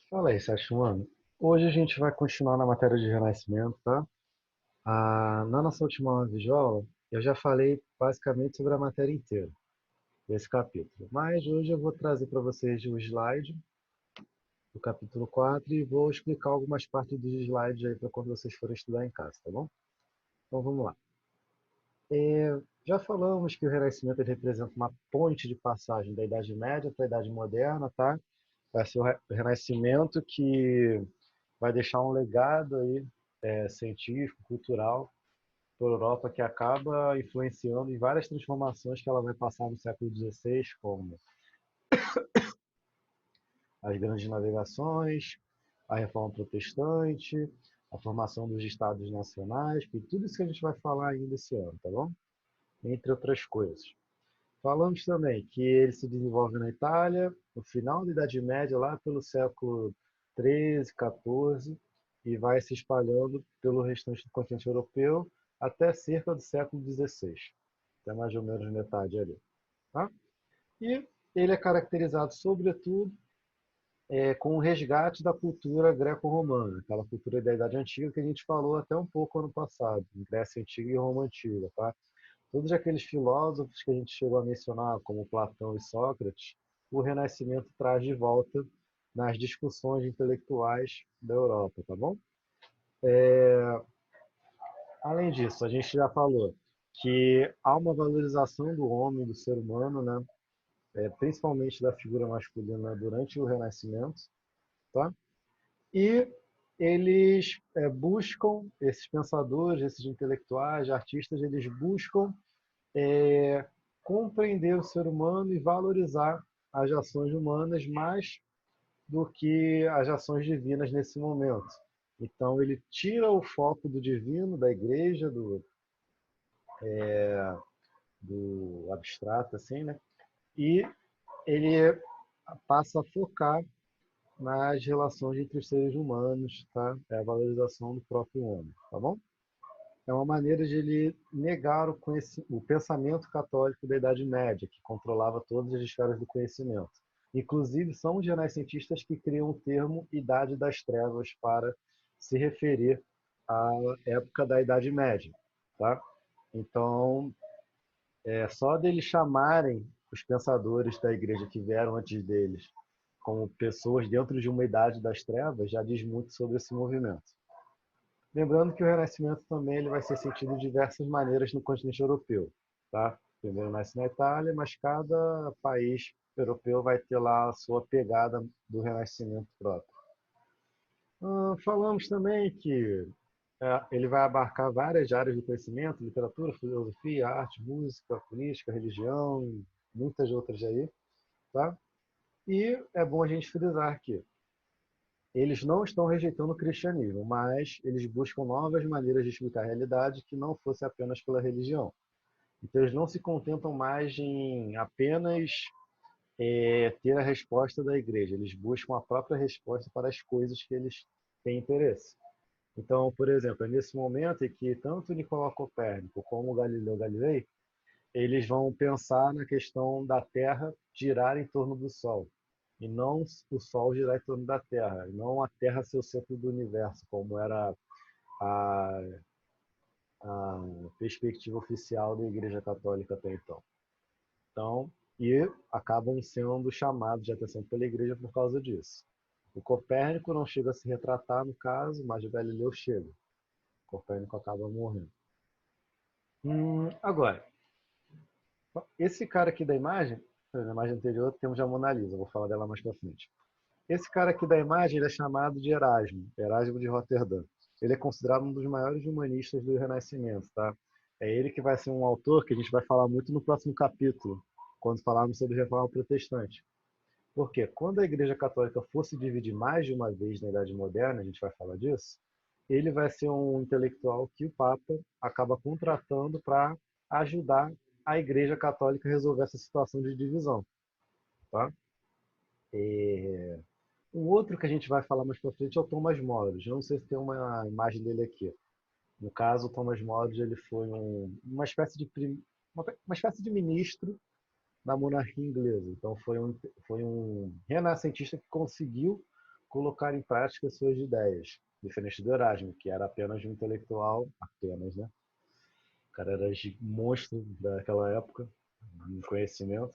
Fala aí, Sérgio, mano. Hoje a gente vai continuar na matéria de Renascimento, tá? Na nossa última videoaula, eu já falei basicamente sobre a matéria inteira desse capítulo. Mas hoje eu vou trazer para vocês o slide do capítulo 4 e vou explicar algumas partes dos slides aí para quando vocês forem estudar em casa, tá bom? Então vamos lá. Já falamos que o Renascimento ele representa uma ponte de passagem da Idade Média para a Idade Moderna, tá? Vai ser o Renascimento que vai deixar um legado aí científico, cultural para a Europa que acaba influenciando em várias transformações que ela vai passar no século XVI, como as grandes navegações, a reforma protestante, a formação dos estados nacionais, e tudo isso que a gente vai falar ainda esse ano, tá bom? Entre outras coisas. Falamos também que ele se desenvolve na Itália, no final da Idade Média, lá pelo século XIII, XIV, e vai se espalhando pelo restante do continente europeu até cerca do século XVI, até mais ou menos metade ali. Tá? E ele é caracterizado, sobretudo, com o resgate da cultura greco-romana, aquela cultura da Idade Antiga que a gente falou até um pouco ano passado, em Grécia Antiga e Roma Antiga. Tá? Todos aqueles filósofos que a gente chegou a mencionar, como Platão e Sócrates, o Renascimento traz de volta nas discussões intelectuais da Europa, tá bom? Além disso, a gente já falou que há uma valorização do homem, do ser humano, né? Principalmente da figura masculina durante o Renascimento, tá? E eles buscam, esses pensadores, esses intelectuais, artistas, eles buscam é, compreender o ser humano e valorizar as ações humanas mais do que as ações divinas nesse momento. Então ele tira o foco do divino, da igreja, do abstrato, assim, né? E ele passa a focar nas relações entre os seres humanos, tá? É a valorização do próprio homem, tá bom? É uma maneira de ele negar o pensamento católico da Idade Média, que controlava todas as esferas do conhecimento. Inclusive, são os renascentistas que criam o termo Idade das Trevas para se referir à época da Idade Média. Tá? Então, só deles chamarem os pensadores da igreja que vieram antes deles como pessoas dentro de uma Idade das Trevas já diz muito sobre esse movimento. Lembrando que o Renascimento também ele vai ser sentido de diversas maneiras no continente europeu. Tá? Primeiro nasce na Itália, mas cada país europeu vai ter lá a sua pegada do Renascimento próprio. Falamos também que ele vai abarcar várias áreas do conhecimento, literatura, filosofia, arte, música, política, religião, muitas outras aí. Tá? E é bom a gente frisar que eles não estão rejeitando o cristianismo, mas eles buscam novas maneiras de explicar a realidade que não fosse apenas pela religião. Então eles não se contentam mais em apenas ter a resposta da igreja, eles buscam a própria resposta para as coisas que eles têm interesse. Então, por exemplo, é nesse momento em que tanto Nicolau Copérnico como Galileu Galilei, eles vão pensar na questão da Terra girar em torno do Sol, e não o Sol girar em torno da Terra, e não a Terra ser o centro do universo, como era a, a perspectiva oficial da Igreja Católica até então. Então, e acabam sendo chamados de atenção pela Igreja por causa disso. O Copérnico não chega a se retratar no caso, mas o Galileu chega. O Copérnico acaba morrendo. Agora, esse cara aqui da imagem, na imagem anterior temos a Mona Lisa, vou falar dela mais para frente. Esse cara aqui da imagem ele é chamado de Erasmo, Erasmo de Roterdã. Ele é considerado um dos maiores humanistas do Renascimento, tá? É ele que vai ser um autor que a gente vai falar muito no próximo capítulo, quando falarmos sobre Reforma Protestante. Porque quando a Igreja Católica for se dividir mais de uma vez na Idade Moderna, a gente vai falar disso, ele vai ser um intelectual que o Papa acaba contratando para ajudar a Igreja Católica a resolver essa situação de divisão. Tá? Um outro que a gente vai falar mais para frente é o Thomas More. Eu não sei se tem uma imagem dele aqui. No caso, o Thomas More ele foi uma espécie de ministro da monarquia inglesa. Então foi um renascentista que conseguiu colocar em prática suas ideias, diferente do Erasmo, que era apenas um intelectual, apenas, né? O cara era monstro daquela época, de conhecimento,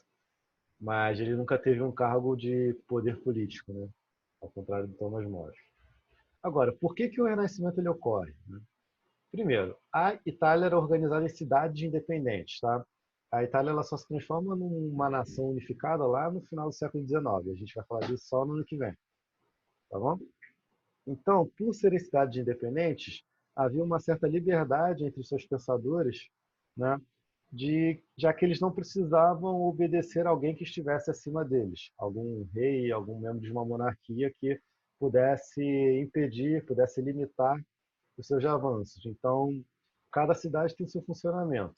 mas ele nunca teve um cargo de poder político, né? Ao contrário do Thomas More. Agora, por que o Renascimento ele ocorre? Primeiro, a Itália era organizada em cidades independentes, tá? A Itália ela só se transforma numa nação unificada lá no final do século XIX. A gente vai falar disso só no ano que vem, tá bom? Então, por serem cidades independentes, havia uma certa liberdade entre seus pensadores, né? Já que eles não precisavam obedecer a alguém que estivesse acima deles, algum rei, algum membro de uma monarquia que pudesse impedir, pudesse limitar os seus avanços. Então, cada cidade tem seu funcionamento,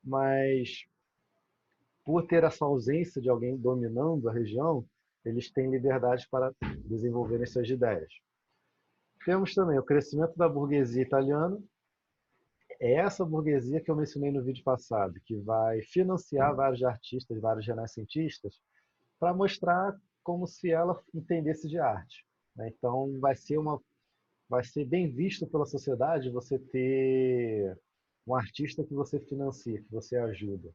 mas por ter essa ausência de alguém dominando a região, eles têm liberdade para desenvolverem suas ideias. Temos também o crescimento da burguesia italiana. É essa burguesia que eu mencionei no vídeo passado, que vai financiar vários artistas, vários renascentistas, para mostrar como se ela entendesse de arte. Então, vai ser bem visto pela sociedade você ter um artista que você financia, que você ajuda.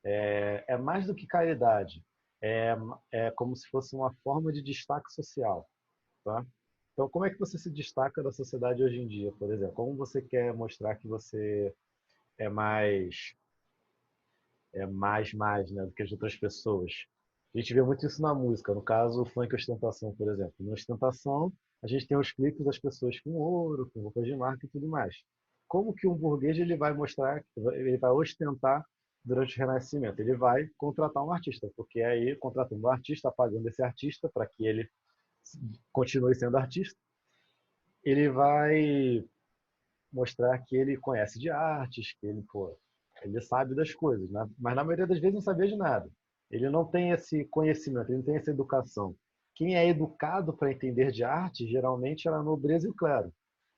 É mais do que caridade. É, é como se fosse uma forma de destaque social, tá? Então, como é que você se destaca da sociedade hoje em dia, por exemplo? Como você quer mostrar que você é mais, né, do que as outras pessoas? A gente vê muito isso na música, no caso, o funk ostentação, por exemplo. Na ostentação, a gente tem os clipes das pessoas com ouro, com roupas de marca e tudo mais. Como que um burguês ele vai mostrar, ele vai ostentar durante o Renascimento? Ele vai contratar um artista, porque aí, contratando um artista, pagando esse artista para que ele continue sendo artista, ele vai mostrar que ele conhece de artes, que ele, pô, ele sabe das coisas, né? Mas na maioria das vezes não sabia de nada. Ele não tem esse conhecimento, ele não tem essa educação. Quem é educado para entender de arte, geralmente era a nobreza e o clero.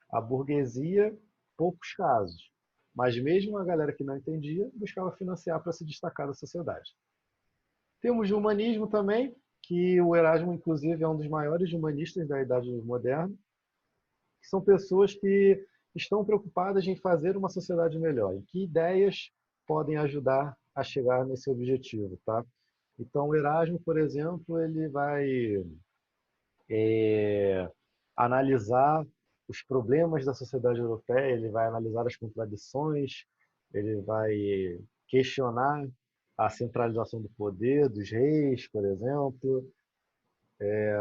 A burguesia, poucos casos. Mas mesmo a galera que não entendia, buscava financiar para se destacar da sociedade. Temos o humanismo também, que o Erasmo, inclusive, é um dos maiores humanistas da Idade Moderna, que são pessoas que estão preocupadas em fazer uma sociedade melhor, em que ideias podem ajudar a chegar nesse objetivo, tá? Então, o Erasmo, por exemplo, ele vai analisar os problemas da sociedade europeia, ele vai analisar as contradições, ele vai questionar a centralização do poder dos reis, por exemplo.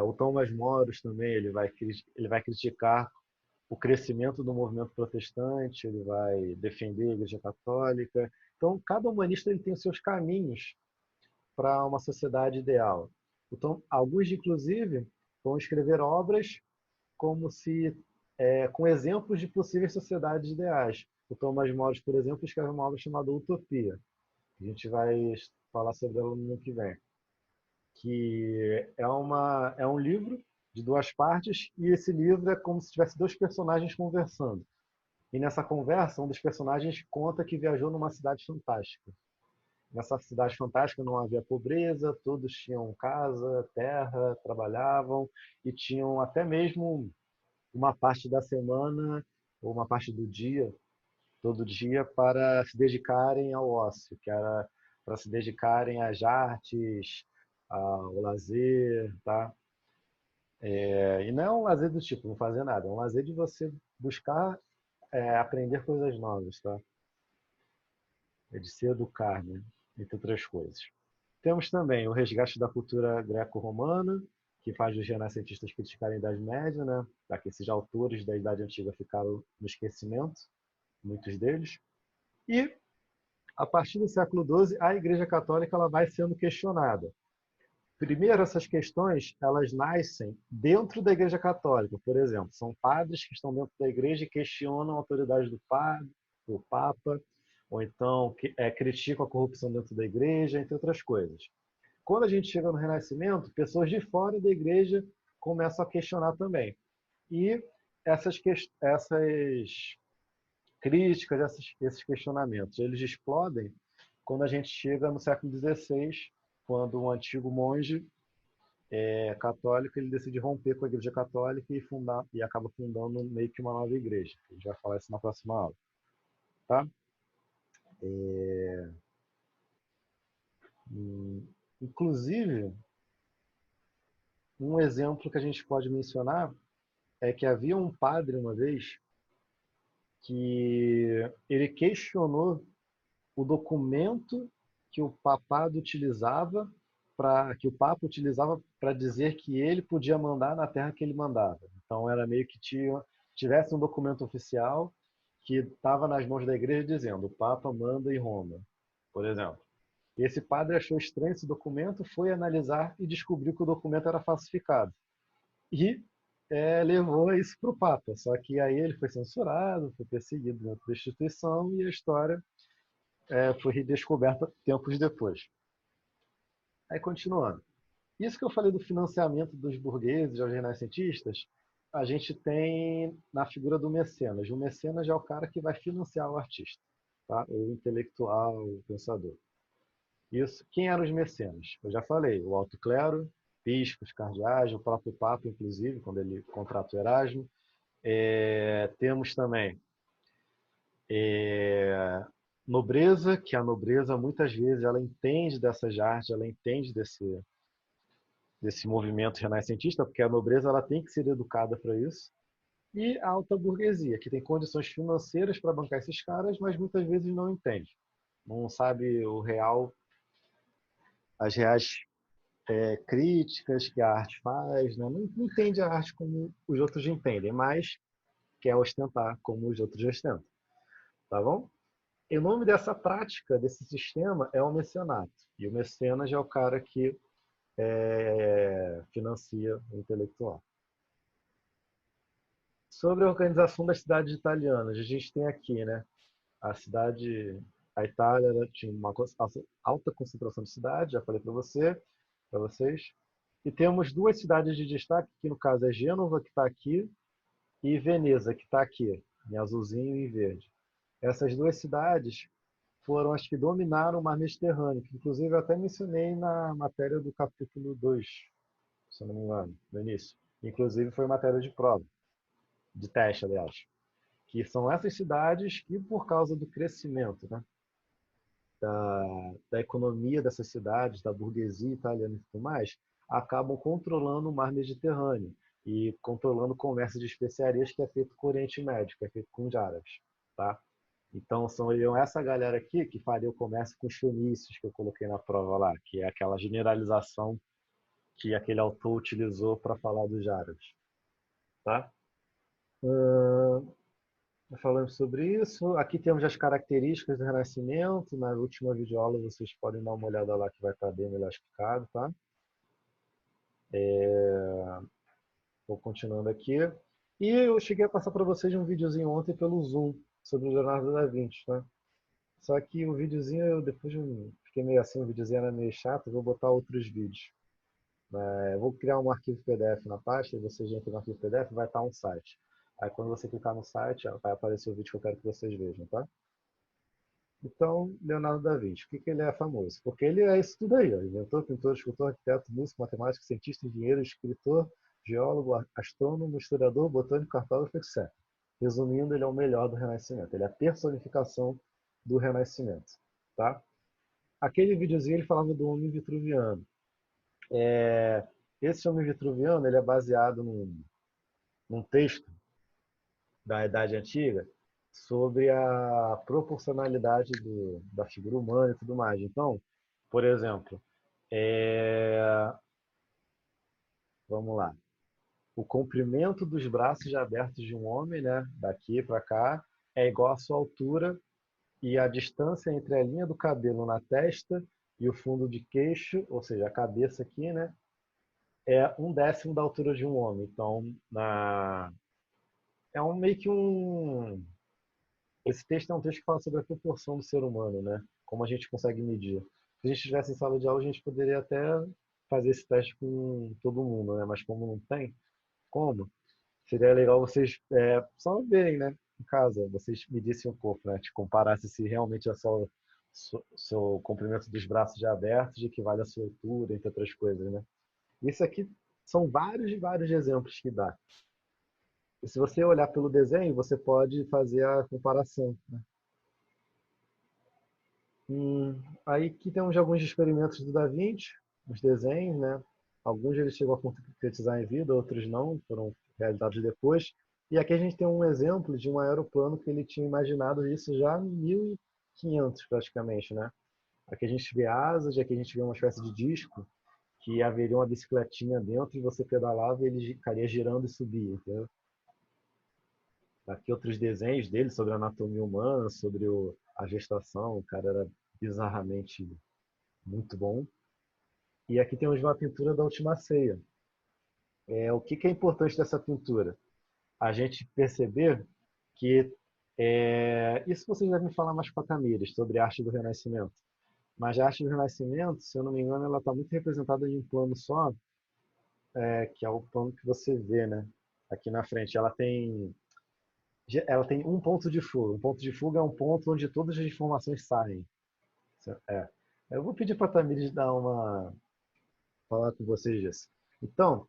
O Thomas More também ele vai criticar o crescimento do movimento protestante, ele vai defender a Igreja Católica. Então, cada humanista ele tem os seus caminhos para uma sociedade ideal. Então, alguns, inclusive, vão escrever obras como se com exemplos de possíveis sociedades ideais. O Thomas More, por exemplo, escreve uma obra chamada Utopia. A gente vai falar sobre ela no ano que vem. Que é um livro de duas partes e esse livro é como se tivesse dois personagens conversando. E nessa conversa, um dos personagens conta que viajou numa cidade fantástica. Nessa cidade fantástica não havia pobreza, todos tinham casa, terra, trabalhavam e tinham até mesmo uma parte da semana ou uma parte do dia, todo dia, para se dedicarem ao ócio, que era para se dedicarem às artes, ao lazer, tá? E não é um lazer do tipo, não fazer nada, é um lazer de você buscar aprender coisas novas, tá? É de se educar, né? Entre outras coisas. Temos também o resgate da cultura greco-romana, que faz os renascentistas criticarem a Idade Média, né? Já que esses autores da Idade Antiga ficaram no esquecimento, muitos deles. E, a partir do século XII, a Igreja Católica ela vai sendo questionada. Primeiro, essas questões elas nascem dentro da Igreja Católica, por exemplo. São padres que estão dentro da Igreja e questionam a autoridade do padre, do Papa, ou então criticam a corrupção dentro da Igreja, entre outras coisas. Quando a gente chega no Renascimento, pessoas de fora da Igreja começam a questionar também. E essas críticas, esses questionamentos, eles explodem quando a gente chega no século XVI, quando um antigo monge católico, ele decide romper com a Igreja Católica e acaba fundando meio que uma nova igreja. A gente vai falar isso na próxima aula, tá? Inclusive, um exemplo que a gente pode mencionar é que havia um padre uma vez que ele questionou o documento que o papado utilizava que o Papa utilizava para dizer que ele podia mandar na terra que ele mandava. Então era meio que tivesse um documento oficial que estava nas mãos da igreja dizendo o Papa manda em Roma, por exemplo. E esse padre achou estranho esse documento, foi analisar e descobriu que o documento era falsificado. E levou isso para o Papa. Só que aí ele foi censurado, foi perseguido dentro da instituição e a história foi redescoberta tempos depois. Aí, continuando. Isso que eu falei do financiamento dos burgueses aos renascentistas, a gente tem na figura do mecenas. O mecenas é o cara que vai financiar o artista, tá? O intelectual, o pensador. Isso. Quem eram os mecenas? Eu já falei, o alto clero, bispos, cardeais, o próprio Papa, inclusive, quando ele contrata o Erasmo. Temos também nobreza, que a nobreza muitas vezes ela entende dessas artes, ela entende desse movimento renascentista, porque a nobreza ela tem que ser educada para isso. E a alta burguesia, que tem condições financeiras para bancar esses caras, mas muitas vezes não entende. Não sabe as reais críticas que a arte faz, né? Não entende a arte como os outros entendem, mas quer ostentar como os outros ostentam. Tá bom? E o nome dessa prática, desse sistema, é o mecenato. E o mecenas é o cara que financia o intelectual. Sobre a organização das cidades italianas, a gente tem aqui, né? A cidade, a Itália tinha uma alta concentração de cidades, já falei para vocês. E temos duas cidades de destaque, que no caso é Gênova, que está aqui, e Veneza, que está aqui, em azulzinho e verde. Essas duas cidades foram as que dominaram o mar Mediterrâneo, que inclusive eu até mencionei na matéria do capítulo 2, se eu não me engano, no início. Inclusive foi matéria de prova, de teste, aliás. Que são essas cidades que, por causa do crescimento, né, da economia dessas cidades, da burguesia italiana e tudo mais, acabam controlando o mar Mediterrâneo e controlando o comércio de especiarias que é feito com o Oriente Médio, que é feito com os árabes. Tá? Então, seriam essa galera aqui que faria o comércio com os fenícios, que eu coloquei na prova lá, que é aquela generalização que aquele autor utilizou para falar dos árabes. Tá? Falando sobre isso, aqui temos as características do Renascimento. Na última videoaula vocês podem dar uma olhada lá que vai estar bem melhor explicado. Tá? Vou continuando aqui. E eu cheguei a passar para vocês um videozinho ontem pelo Zoom sobre o Leonardo da Vinci. Tá? Só que o videozinho, eu fiquei meio assim, o videozinho era meio chato, eu vou botar outros vídeos. Eu vou criar um arquivo PDF na pasta, e vocês entram no arquivo PDF, vai estar um site. Aí quando você clicar no site, vai aparecer o vídeo que eu quero que vocês vejam, tá? Então, Leonardo da Vinci, por que ele é famoso? Porque ele é isso tudo aí, ó, inventor, pintor, escultor, arquiteto, músico, matemático, cientista, engenheiro, escritor, geólogo, astrônomo, historiador, botânico, cartógrafo, etc. Resumindo, ele é o melhor do Renascimento. Ele é a personificação do Renascimento, tá? Aquele videozinho ele falava do homem vitruviano. Esse homem vitruviano ele é baseado num texto da Idade Antiga sobre a proporcionalidade da figura humana e tudo mais. Então, por exemplo, é, vamos lá, o comprimento dos braços abertos de um homem, né, daqui para cá, é igual à sua altura e a distância entre a linha do cabelo na testa e o fundo de queixo, ou seja, a cabeça aqui, né, é 1/10 da altura de um homem. Então, é meio que um. Esse texto é um texto que fala sobre a proporção do ser humano, né? Como a gente consegue medir. Se a gente estivesse em sala de aula, a gente poderia até fazer esse teste com todo mundo, né? Mas como não tem, como? Seria legal vocês só verem, né? Em casa, vocês medissem o corpo, né? Te comparasse se realmente é só seu comprimento dos braços já abertos equivale à sua altura, entre outras coisas, né? Isso aqui são vários e vários exemplos que dá. E se você olhar pelo desenho, você pode fazer a comparação. Aí aqui temos alguns experimentos do Da Vinci, os desenhos, né? Alguns ele chegou a concretizar em vida, outros não, foram realizados depois. E aqui a gente tem um exemplo de um aeroplano que ele tinha imaginado isso já em 1500 praticamente, né? Aqui a gente vê asas, aqui a gente vê uma espécie de disco que haveria uma bicicletinha dentro e você pedalava e ele ficaria girando e subia, entendeu? Aqui outros desenhos dele sobre a anatomia humana, sobre a gestação, o cara era bizarramente muito bom. E aqui temos uma pintura da Última Ceia. O que é importante dessa pintura? A gente perceber que isso vocês devem falar mais com a Tamires sobre a arte do Renascimento. Mas a arte do Renascimento, se eu não me engano, ela está muito representada em um plano só, que é o plano que você vê, né? Aqui na frente. Ela tem um ponto de fuga. Um ponto de fuga é um ponto onde todas as informações saem. É. Eu vou pedir para a Tamires falar com vocês disso. Então,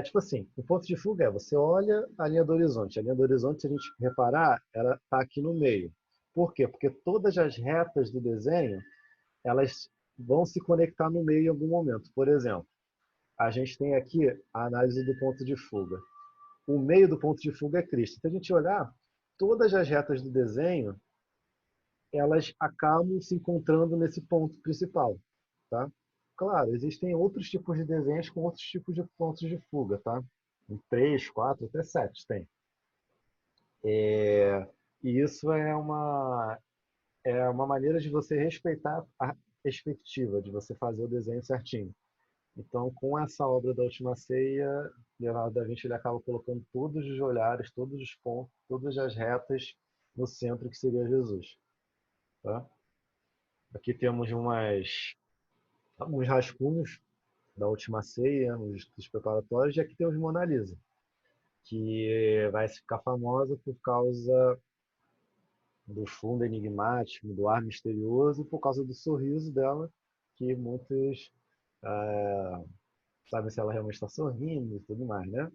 tipo assim, o ponto de fuga é você olha a linha do horizonte. A linha do horizonte, se a gente reparar, ela está aqui no meio. Por quê? Porque todas as retas do desenho, elas vão se conectar no meio em algum momento. Por exemplo, a gente tem aqui a análise do ponto de fuga. O meio do ponto de fuga é Cristo. Se a gente olhar, todas as retas do desenho, elas acabam se encontrando nesse ponto principal, tá? Claro, existem outros tipos de desenhos com outros tipos de pontos de fuga, tá? Em 3, 4, até 7 tem. E isso é uma maneira de você respeitar a perspectiva, de você fazer o desenho certinho. Então, com essa obra da Última Ceia, Leonardo da Vinci ele acaba colocando todos os olhares, todos os pontos, todas as retas no centro que seria Jesus. Tá? Aqui temos uns rascunhos da Última Ceia, dos preparatórios, e aqui temos Mona Lisa, que vai ficar famosa por causa do fundo enigmático, do ar misterioso, e por causa do sorriso dela, que muitos sabem se ela realmente está sorrindo e tudo mais, né?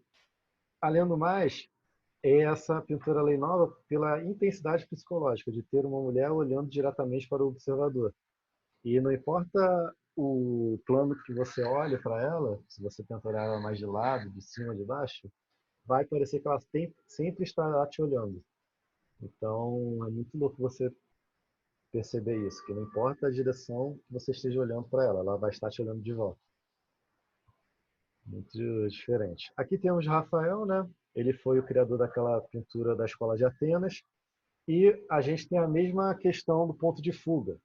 Além do mais, essa pintura lei nova pela intensidade psicológica de ter uma mulher olhando diretamente para o observador. E não importa o plano que você olha para ela, se você tentar olhar ela mais de lado, de cima, de baixo, vai parecer que ela sempre estará te olhando. Então é muito louco você perceber isso, que não importa a direção que você esteja olhando para ela, ela vai estar te olhando de volta. Muito diferente. Aqui temos Rafael, né? Ele foi o criador daquela pintura da Escola de Atenas. E a gente tem a mesma questão do ponto de fuga,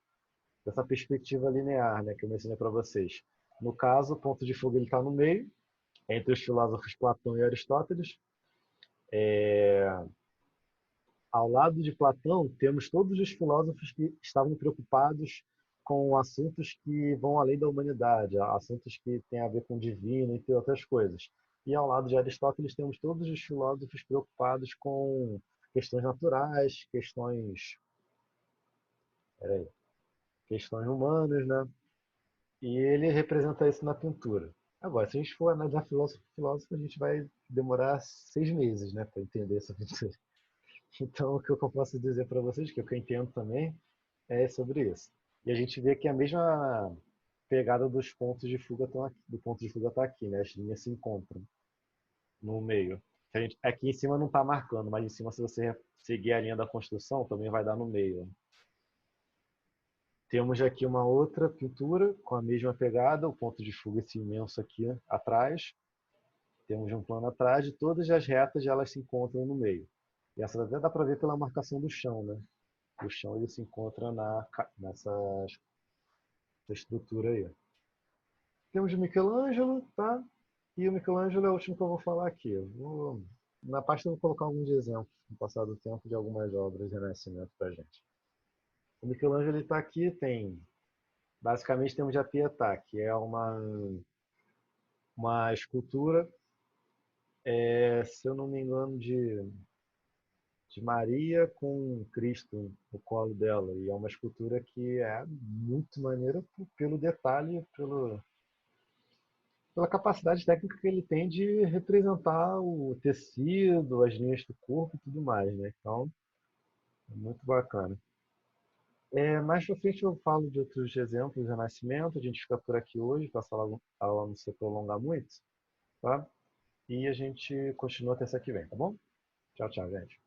dessa perspectiva linear, né, que eu mencionei para vocês. No caso, o ponto de fuga está no meio, entre os filósofos Platão e Aristóteles. Ao lado de Platão, temos todos os filósofos que estavam preocupados com assuntos que vão além da humanidade, assuntos que têm a ver com o divino, entre outras coisas. E ao lado de Aristóteles, temos todos os filósofos preocupados com questões naturais, questões humanas, né? E ele representa isso na pintura. Agora, se a gente for analisar filósofo, a gente vai demorar 6 meses, né, para entender essa pintura. Então, o que eu posso dizer para vocês, que é o que eu entendo também, é sobre isso. E a gente vê que a mesma pegada dos pontos de fuga estão aqui, do ponto de fuga está aqui, né? As linhas se encontram no meio. Aqui em cima não está marcando, mas em cima, se você seguir a linha da construção, também vai dar no meio. Temos aqui uma outra pintura com a mesma pegada, o ponto de fuga esse imenso aqui atrás. Temos um plano atrás e todas as retas elas se encontram no meio. E essa até dá para ver pela marcação do chão, né? O chão ele se encontra nessa estrutura aí. Temos o Michelangelo, tá? E o Michelangelo é o último que eu vou falar aqui. Na parte eu vou colocar alguns exemplos no passar do tempo de algumas obras de Renascimento para gente. O Michelangelo está aqui, basicamente temos a Pietà, que é uma escultura, se eu não me engano, de Maria com Cristo no colo dela. E é uma escultura que é muito maneira pelo detalhe, pela capacidade técnica que ele tem de representar o tecido, as linhas do corpo e tudo mais, né? Então, é muito bacana. Mais para frente eu falo de outros exemplos do Renascimento. A gente fica por aqui hoje, para a aula não se prolongar muito, tá? E a gente continua terça que vem, tá bom? Tchau, tchau, gente.